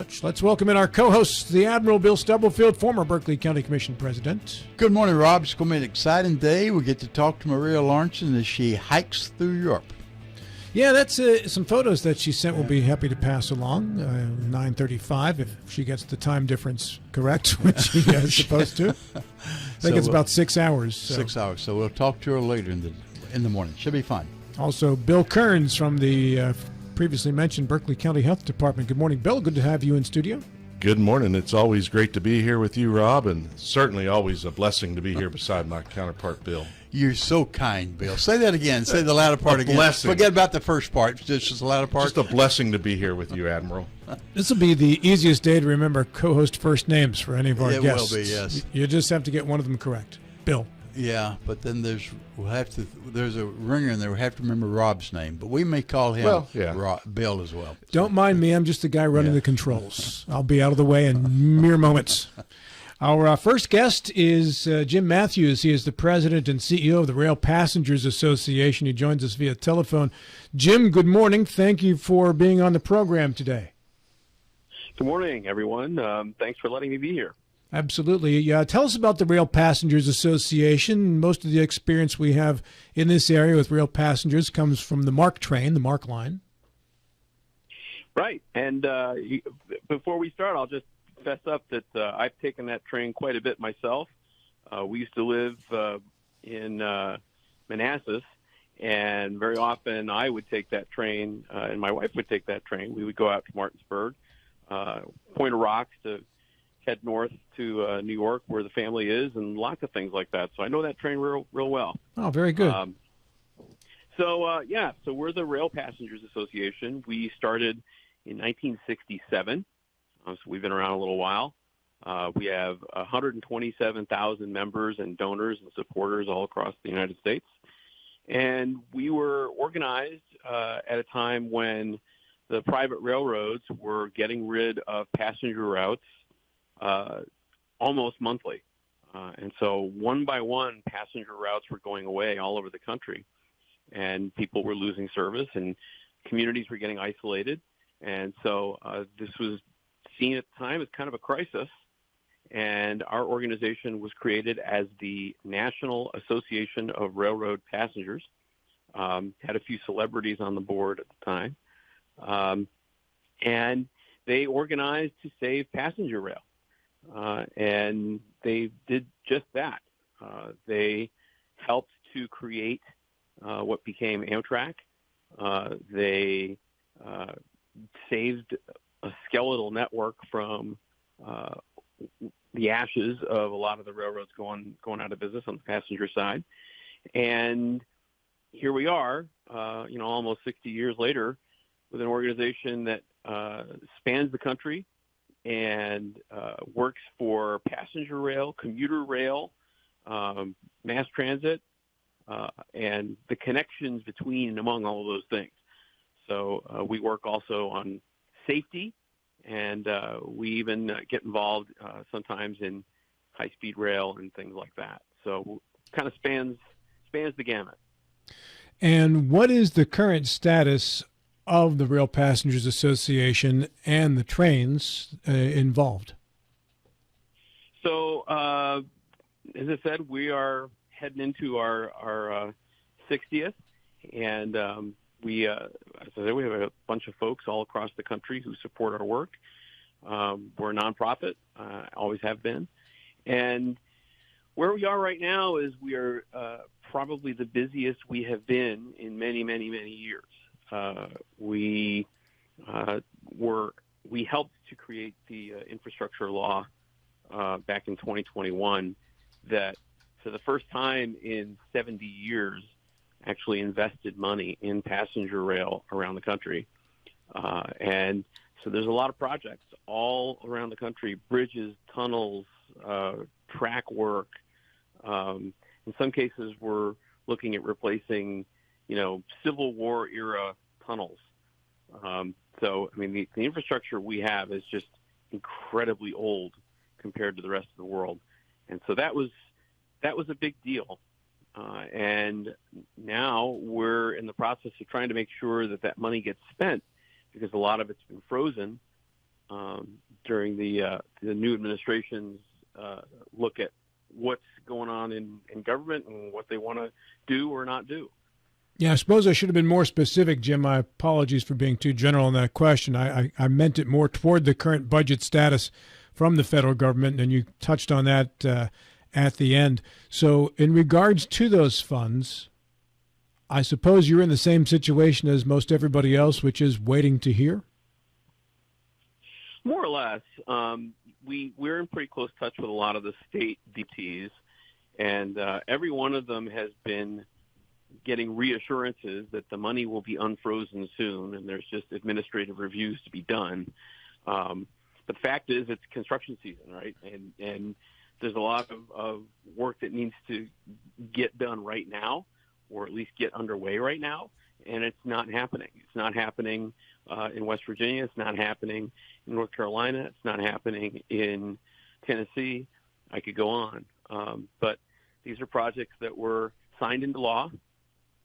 much. Let's welcome in our co-host, the Admiral Bill Stubblefield, former Berkeley County Commission president. Good morning, Rob. It's going to be an exciting day. We get to talk to Maria Lawrenson as she hikes through Europe. Yeah, that's some photos that she sent. We'll be happy to pass along. 9:35, if she gets the time difference correct, which she is supposed to. I think it's about 6 hours. 6 hours. So we'll talk to her later in the morning. Should be fun. Also, Bill Kearns from the previously mentioned Berkeley County Health Department. Good morning, Bill. Good to have you in studio. Good morning. It's always great to be here with you, Rob, and certainly always a blessing to be here beside my counterpart, Bill. You're so kind, Bill. Say that again. Say the latter part again. Blessing. Forget about the first part. Just the latter part. Just a blessing to be here with you, Admiral. This will be the easiest day to remember co-host first names for any of our guests. It will be, yes. You just have to get one of them correct. Bill. Yeah, but then there's a ringer in there. We have to remember Rob's name, but we may call him Bill as well. Don't mind me. I'm just the guy running the controls. I'll be out of the way in mere moments. Our first guest is Jim Mathews. He is the president and CEO of the Rail Passengers Association. He joins us via telephone. Jim, good morning. Thank you for being on the program today. Good morning, everyone. Thanks for letting me be here. Absolutely. Tell us about the Rail Passengers Association. Most of the experience we have in this area with rail passengers comes from the MARC train, the MARC line. Right. And before we start, I'll just fess up that I've taken that train quite a bit myself. We used to live in Manassas, and very often I would take that train, and my wife would take that train. We would go out to Martinsburg, Point of Rocks to head north to New York, where the family is, and lots of things like that. So I know that train real well. Oh, very good. So we're the Rail Passengers Association. We started in 1967, so we've been around a little while. We have 127,000 members and donors and supporters all across the United States. And we were organized at a time when the private railroads were getting rid of passenger routes almost monthly. And so one by one, passenger routes were going away all over the country, and people were losing service, and communities were getting isolated. And so this was seen at the time as kind of a crisis, and our organization was created as the National Association of Railroad Passengers. Had a few celebrities on the board at the time. And they organized to save passenger rail. And they did just that. They helped to create what became Amtrak. They saved a skeletal network from the ashes of a lot of the railroads going out of business on the passenger side. And here we are, almost 60 years later, with an organization that spans the country and works for passenger rail, commuter rail, mass transit, and the connections between and among all of those things. So we work also on safety, and we even get involved sometimes in high-speed rail and things like that. So kind of spans the gamut. And what is the current status of the Rail Passengers Association and the trains involved? So, as I said, we are heading into our 60th, and we have a bunch of folks all across the country who support our work. We're a nonprofit, always have been, and where we are right now is we are probably the busiest we have been in many, many, many years. We helped to create the infrastructure law back in 2021 that, for the first time in 70 years, actually invested money in passenger rail around the country. And so there's a lot of projects all around the country: bridges, tunnels, track work. In some cases, we're looking at replacing Civil War era tunnels. So, I mean, the infrastructure we have is just incredibly old compared to the rest of the world. And so that was a big deal. And now we're in the process of trying to make sure that money gets spent, because a lot of it's been frozen during the new administration's look at what's going on in government and what they want to do or not do. Yeah, I suppose I should have been more specific, Jim. My apologies for being too general in that question. I meant it more toward the current budget status from the federal government, and you touched on that at the end. So in regards to those funds, I suppose you're in the same situation as most everybody else, which is waiting to hear? More or less. We're in pretty close touch with a lot of the state DPs, and every one of them has been getting reassurances that the money will be unfrozen soon, and there's just administrative reviews to be done. The fact is it's construction season, right? And there's a lot of work that needs to get done right now, or at least get underway right now, and it's not happening. It's not happening in West Virginia. It's not happening in North Carolina. It's not happening in Tennessee. I could go on. But these are projects that were signed into law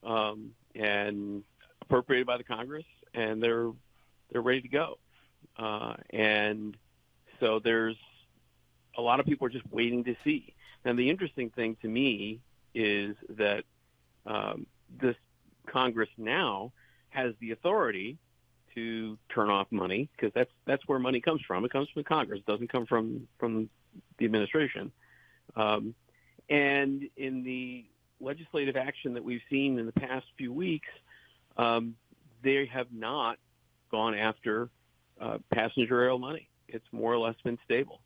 and appropriated by the Congress, and they're ready to go. And so there's a lot of people are just waiting to see. And the interesting thing to me is that this Congress now has the authority to turn off money, because that's where money comes from. It comes from the Congress. It doesn't come from the administration. And in the legislative action that we've seen in the past few weeks, they have not gone after passenger rail money. It's more or less been stable.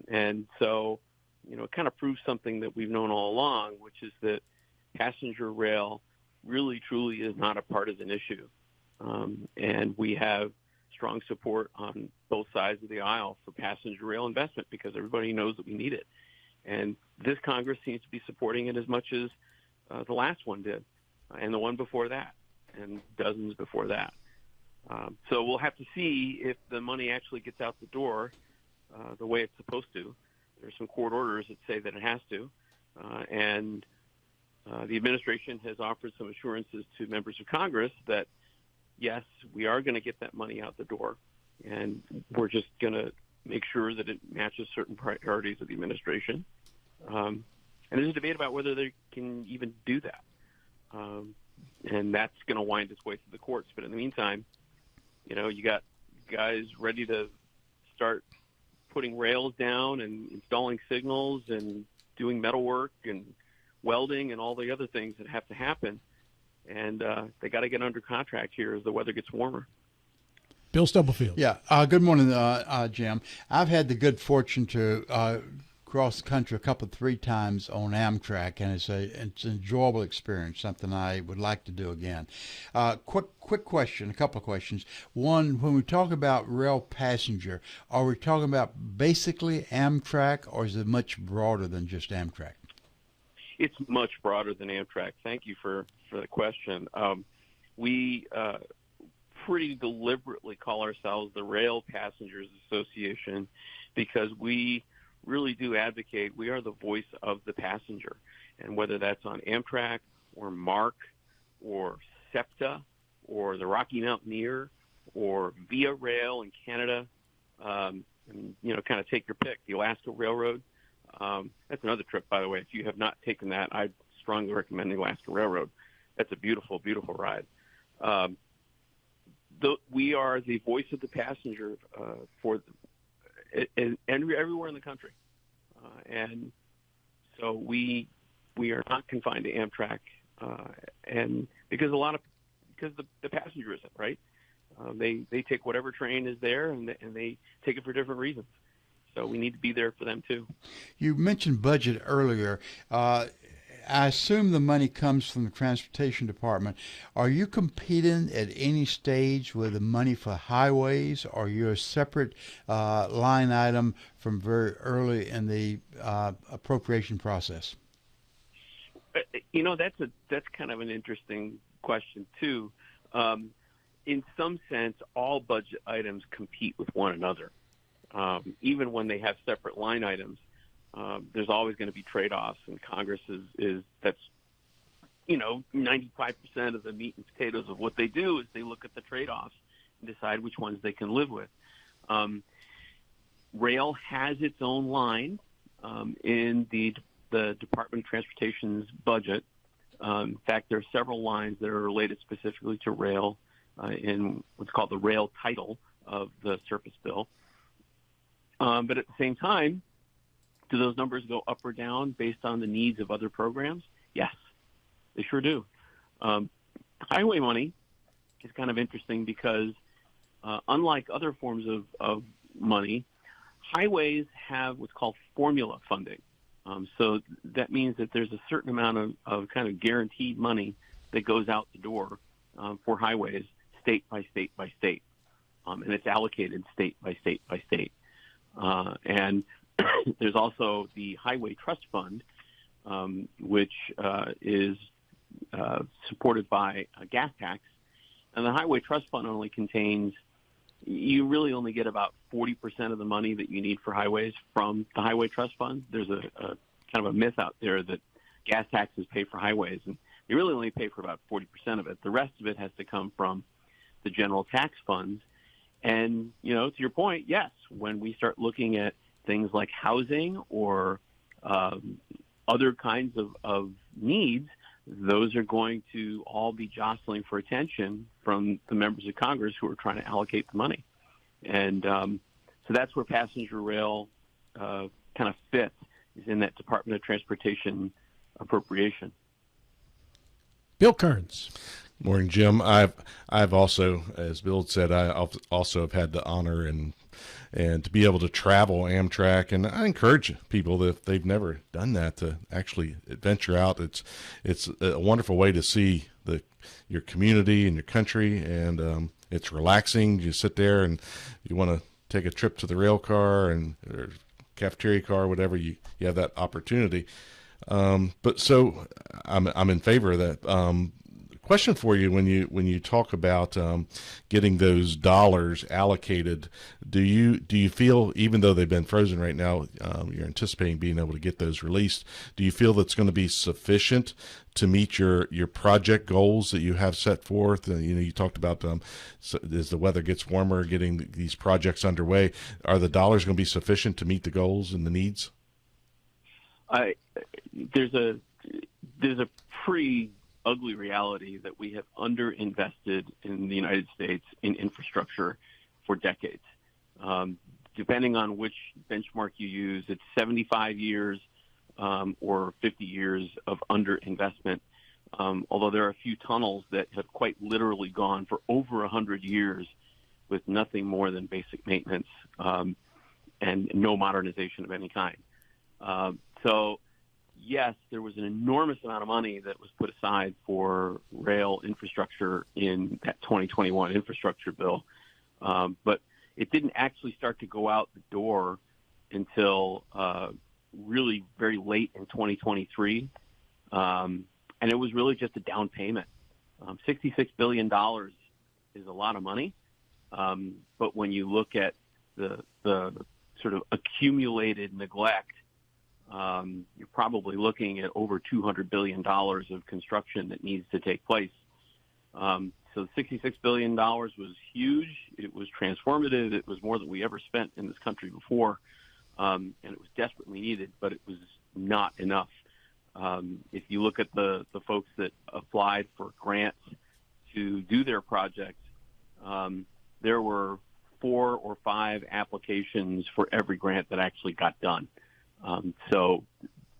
And so, it kind of proves something that we've known all along, which is that passenger rail really, truly is not a partisan issue. And we have strong support on both sides of the aisle for passenger rail investment, because everybody knows that we need it. And this Congress seems to be supporting it as much as the last one did, and the one before that, and dozens before that. So we'll have to see if the money actually gets out the door the way it's supposed to. There's some court orders that say that it has to, and the administration has offered some assurances to members of Congress that, yes, we are going to get that money out the door, and we're just going to make sure that it matches certain priorities of the administration. And there's a debate about whether they can even do that. And that's going to wind its way through the courts. But in the meantime, you got guys ready to start putting rails down and installing signals and doing metal work and welding and all the other things that have to happen. And they got to get under contract here as the weather gets warmer. Bill Stubblefield. Yeah. Good morning, Jim. I've had the good fortune to cross the country three times on Amtrak, and it's an enjoyable experience, something I would like to do again. Quick question, a couple of questions. One, when we talk about rail passenger, are we talking about basically Amtrak, or is it much broader than just Amtrak? It's much broader than Amtrak. Thank you for the question. We pretty deliberately call ourselves the Rail Passengers Association, because we really do advocate. We are the voice of the passenger, and whether that's on Amtrak or MARC or SEPTA or the Rocky Mountaineer or Via Rail in Canada, and, kind of take your pick. The Alaska Railroad. That's another trip, by the way. If you have not taken that, I'd strongly recommend the Alaska Railroad. That's a beautiful, beautiful ride. We are the voice of the passenger everywhere in the country, and so we are not confined to Amtrak, and because the passenger isn't, right. They take whatever train is there, and they take it for different reasons. So we need to be there for them too. You mentioned budget earlier. I assume the money comes from the Transportation Department. Are you competing at any stage with the money for highways, or you're a separate line item from very early in the appropriation process? That's kind of an interesting question too. In some sense, all budget items compete with one another. Even when they have separate line items, there's always going to be trade-offs, and Congress that's 95% of the meat and potatoes of what they do is they look at the trade-offs and decide which ones they can live with. Rail has its own line in the Department of Transportation's budget. In fact, there are several lines that are related specifically to rail in what's called the rail title of the surface bill. But at the same time, do those numbers go up or down based on the needs of other programs? Yes, they sure do. Highway money is kind of interesting because unlike other forms of money, highways have what's called formula funding. So that means that there's a certain amount of kind of guaranteed money that goes out the door for highways state by state by state. And it's allocated state by state by state. And there's also the Highway Trust Fund, which is supported by a gas tax. And the Highway Trust Fund only contains, you really only get about 40% of the money that you need for highways from the Highway Trust Fund. There's a kind of a myth out there that gas taxes pay for highways, and they really only pay for about 40% of it. The rest of it has to come from the general tax funds. And, to your point, yes, when we start looking at things like housing or other kinds of needs, those are going to all be jostling for attention from the members of Congress who are trying to allocate the money. And so that's where passenger rail kind of fits, is in that Department of Transportation appropriation. Bill Kearns. Morning, Jim. I've also, as Bill said, I also have had the honor and to be able to travel Amtrak, and I encourage people that if they've never done that to actually venture out. It's a wonderful way to see your community and your country, and it's relaxing. You sit there and you want to take a trip to the rail car or cafeteria car, whatever, you have that opportunity. But so I'm in favor of that. Question for you: when you talk about getting those dollars allocated, do you feel, even though they've been frozen right now, you're anticipating being able to get those released? Do you feel that's going to be sufficient to meet your project goals that you have set forth? You talked about as the weather gets warmer, getting these projects underway. Are the dollars going to be sufficient to meet the goals and the needs? There's a pretty ugly reality that we have underinvested in the United States in infrastructure for decades. Depending on which benchmark you use, it's 75 years or 50 years of underinvestment. Although there are a few tunnels that have quite literally gone for over 100 years with nothing more than basic maintenance and no modernization of any kind. So yes, there was an enormous amount of money that was put aside for rail infrastructure in that 2021 infrastructure bill, but it didn't actually start to go out the door until really very late in 2023, and it was really just a down payment. $66 billion is a lot of money, but when you look at the sort of accumulated neglect, you're probably looking at over $200 billion of construction that needs to take place. So $66 billion was huge. It was transformative. It was more than we ever spent in this country before. And it was desperately needed, but it was not enough. If you look at the folks that applied for grants to do their projects, there were 4 or 5 applications for every grant that actually got done. So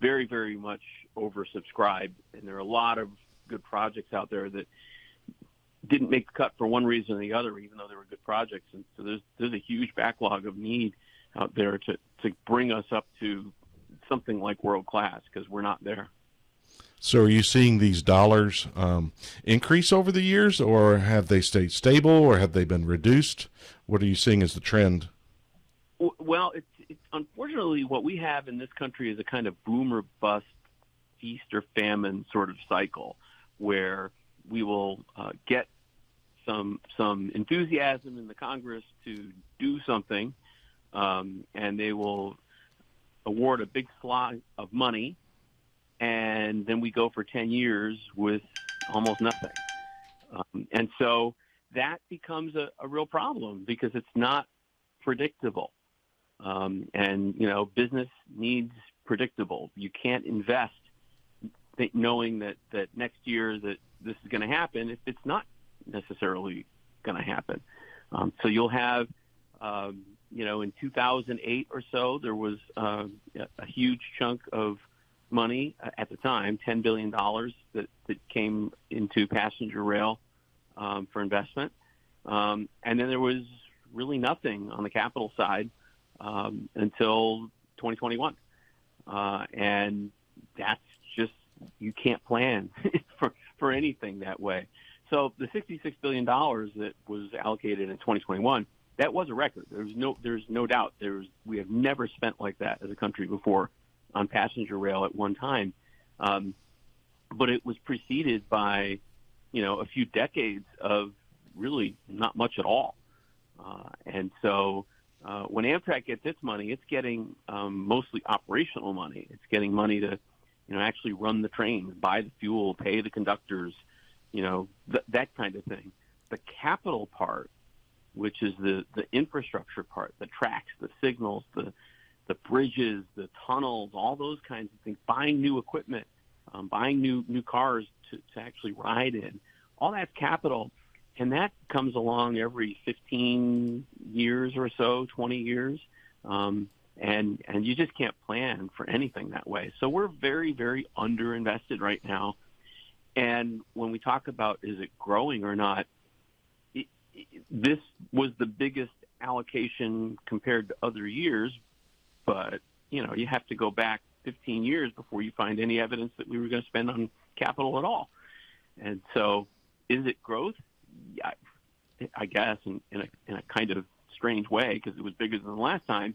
very, very much oversubscribed, and there are a lot of good projects out there that didn't make the cut for one reason or the other, even though they were good projects. And so there's a huge backlog of need out there to bring us up to something like world class, because we're not there. So are you seeing these dollars increase over the years, or have they stayed stable, or have they been reduced? What are you seeing as the trend? Well, it's unfortunately what we have in this country is a kind of boom or bust, feast or famine sort of cycle, where we will get some enthusiasm in the Congress to do something, and they will award a big slot of money, and then we go for 10 years with almost nothing. And so that becomes a real problem, because it's not predictable. And, business needs predictable. You can't invest knowing that next year that this is going to happen if it's not necessarily going to happen. So you'll have, in 2008 or so, there was a huge chunk of money at the time, $10 billion that came into passenger rail for investment. And then there was really nothing on the capital side until 2021. And that's just, you can't plan for anything that way. So the $66 billion that was allocated in 2021, that was a record. There's no doubt. We have never spent like that as a country before on passenger rail at one time. But it was preceded by, a few decades of really not much at all. And so when Amtrak gets its money, it's getting mostly operational money. It's getting money to, actually run the trains, buy the fuel, pay the conductors, that kind of thing. The capital part, which is the infrastructure part, the tracks, the signals, the bridges, the tunnels, all those kinds of things, buying new equipment, buying new cars to actually ride in, all that's capital. And that comes along every 15 years or so, 20 years. And you just can't plan for anything that way. So we're very, very underinvested right now. And when we talk about is it growing or not, this was the biggest allocation compared to other years. But, you have to go back 15 years before you find any evidence that we were going to spend on capital at all. And so is it growth? Yeah, I guess in a kind of strange way because it was bigger than the last time,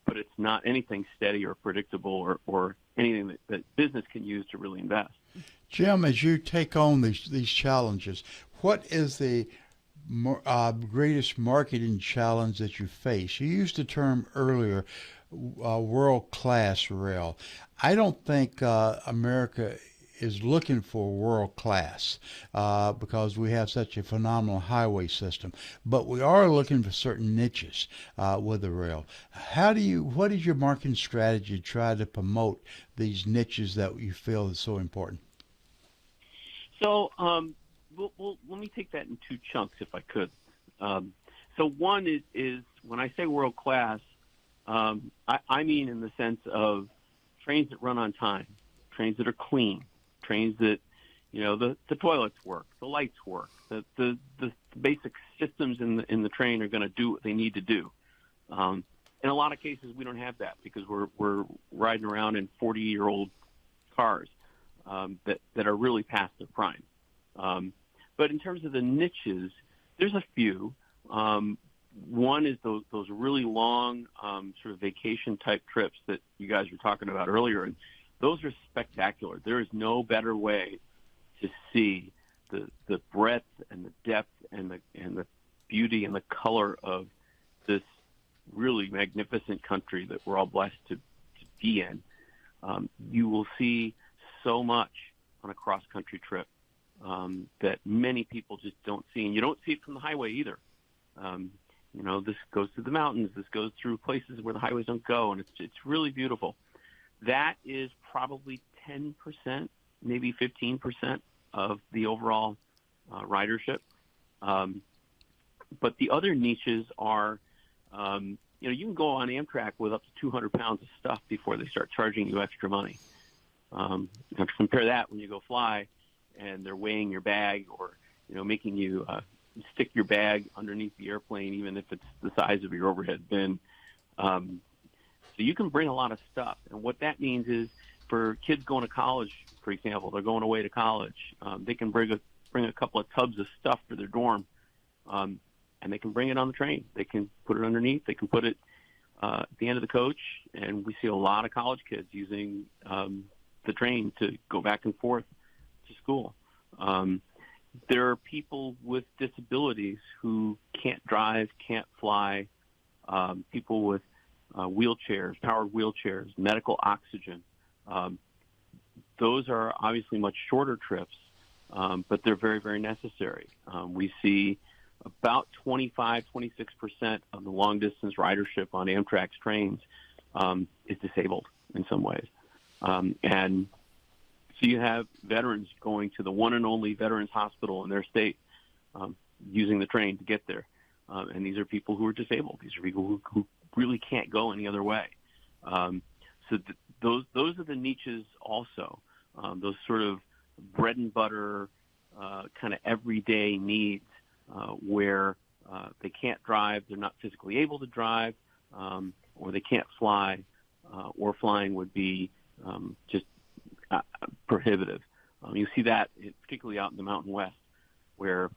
but it's not anything steady or predictable or anything that business can use to really invest. Jim, as you take on these challenges, what is the greatest marketing challenge that you face? You used the term earlier, world-class rail. I don't think America is looking for world-class because we have such a phenomenal highway system. But we are looking for certain niches with the rail. What is your marketing strategy to try to promote these niches that you feel is so important? So well, let me take that in two chunks if I could. So one is when I say world-class, I mean in the sense of trains that run on time, trains that are clean, trains that, the toilets work, the lights work, the basic systems in the train are going to do what they need to do. In a lot of cases, we don't have that because we're riding around in 40-year-old cars that are really past their prime. But in terms of the niches, there's a few. One is those really long sort of vacation-type trips that you guys were talking about earlier, and those are spectacular. There is no better way to see the breadth and the depth and the beauty and the color of this really magnificent country that we're all blessed to be in. You will see so much on a cross-country trip that many people just don't see, and you don't see it from the highway either. This goes through the mountains. This goes through places where the highways don't go, and it's really beautiful. That is probably 10%, maybe 15% of the overall ridership. But the other niches are, you can go on Amtrak with up to 200 pounds of stuff before they start charging you extra money. You have to compare that when you go fly and they're weighing your bag or, making you stick your bag underneath the airplane, even if it's the size of your overhead bin. So you can bring a lot of stuff. And what that means is for kids going to college, for example, they're going away to college, they can bring a couple of tubs of stuff for their dorm, and they can bring it on the train. They can put it underneath. They can put it at the end of the coach, and we see a lot of college kids using the train to go back and forth to school. There are people with disabilities who can't drive, can't fly, people with wheelchairs, powered wheelchairs, medical oxygen. Those are obviously much shorter trips, but they're very, very necessary. We see about 25-26% of the long-distance ridership on Amtrak's trains is disabled in some ways. And so you have veterans going to the one and only veterans hospital in their state, using the train to get there. And these are people who are disabled. These are people who really can't go any other way. Those are the niches also, those sort of bread and butter kind of everyday needs where they can't drive, they're not physically able to drive, or they can't fly, or flying would be just prohibitive. You see that particularly out in the Mountain West, where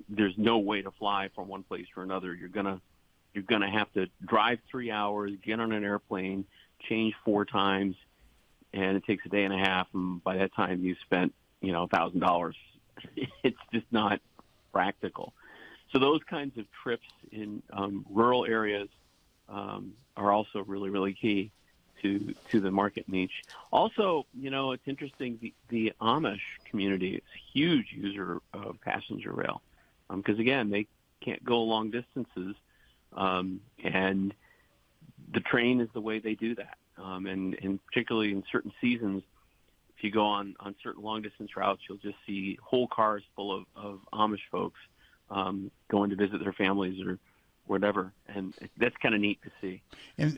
there's no way to fly from one place to another. You're gonna have to drive 3 hours, get on an airplane, change 4 times, and it takes a day and a half. And by that time, you've spent $1,000. It's just not practical. So those kinds of trips in rural areas are also really, really key to the market niche. Also, it's interesting, the Amish community is a huge user of passenger rail because, again, they can't go long distances, and the train is the way they do that. And particularly in certain seasons, if you go on certain long-distance routes, you'll just see whole cars full of Amish folks going to visit their families or whatever, and that's kind of neat to see. And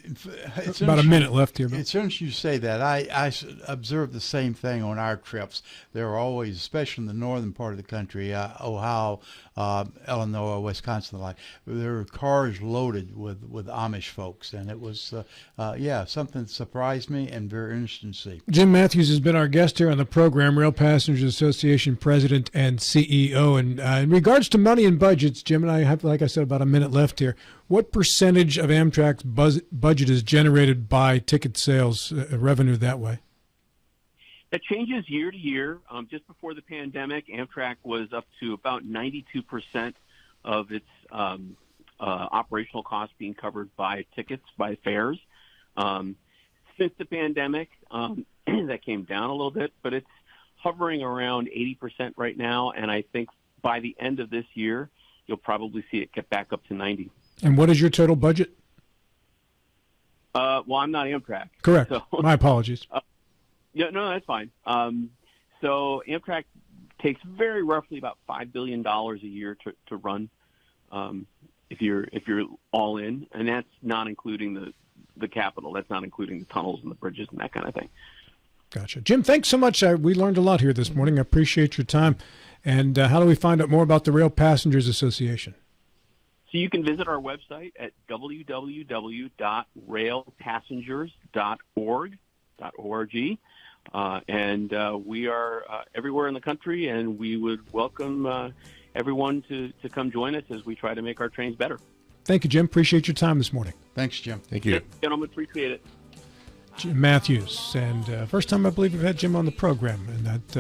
it's about a minute left here. As soon as you say that, I observe the same thing on our trips. There are always, especially in the northern part of the country, Ohio, Illinois, Wisconsin, there are cars loaded with Amish folks, and it was, something that surprised me and very interesting to see. Jim Mathews has been our guest here on the program, Rail Passengers Association President and CEO. And in regards to money and budgets, Jim and I have, like I said, about a minute left here. What percentage of Amtrak's budget is generated by ticket sales revenue that way? It changes year to year. Just before the pandemic, Amtrak was up to about 92% of its operational costs being covered by tickets, by fares. Since the pandemic, that came down a little bit, but it's hovering around 80% right now, and I think by the end of this year, you'll probably see it get back up to 90. And what is your total budget? Well, I'm not Amtrak. Correct. So, my apologies. Yeah, no, that's fine. So Amtrak takes very roughly about $5 billion a year to run, if you're all in, and that's not including the capital. That's not including the tunnels and the bridges and that kind of thing. Gotcha. Jim, thanks so much. We learned a lot here this morning. I appreciate your time. And how do we find out more about the Rail Passengers Association? So you can visit our website at www.railpassengers.org. And we are everywhere in the country, and we would welcome everyone to come join us as we try to make our trains better. Thank you, Jim. Appreciate your time this morning. Thanks, Jim. Thank you. Gentlemen, appreciate it. Jim Mathews. And first time I believe we've had Jim on the program, and that